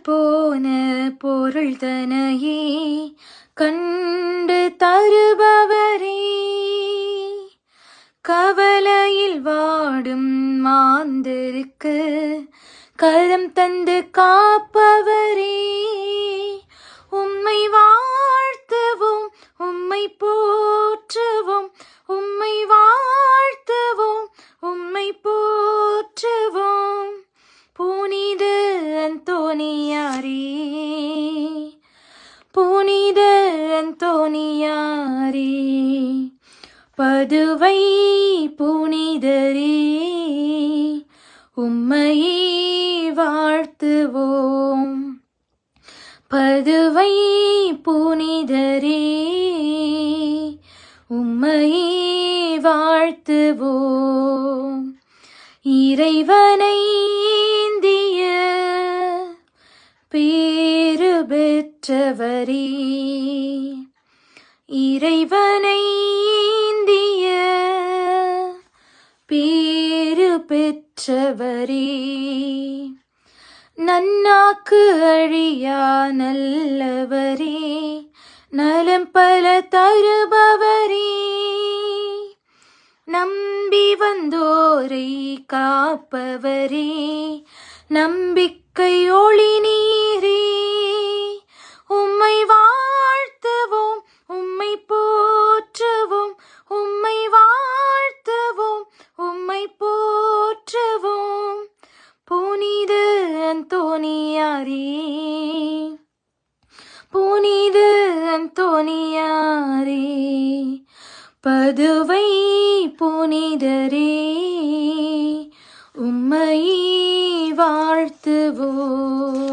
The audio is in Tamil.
போன பொருள் தனையே கண்டு தருபவரே, கவலையில் வாடும் மாந்தருக்கு கரம் தந்து காப்பவரே, உம்மை வாழ்த்துவோம் உம்மை போற்றுவோம், உம்மை வாழ்த்துவோம் உம்மை போற்றுவோம். புனித அந்தோனியாரே, புனித அந்தோனியாரே, பதுவை புனிதரே, உம்மையே வாழ்த்துவோம். பதுவை புனிதரே, உம்மையே வாழ்த்துவோம். இறைவனை ஏந்திய பேறு பெற்றவரே, இறைவனை ஏந்திய பேறு பெற்றவரே, நன்னாக்கு அழியா நல்லவரே, நலம் பல தருபவரே, நம்பி வந்தோரை காப்பவரே, நம்பிக்கை ஒளி நீரே, உம்மை வாழ்த்துவோம் உம்மை போற்றுவோம், உம்மை வாழ்த்துவோம் உம்மை போற்றுவோம். புனித அந்தோனியாரே, புனித அந்தோனியாரே, பதுவை புனிதரே, உம்மையே வாழ்த்துவோம்.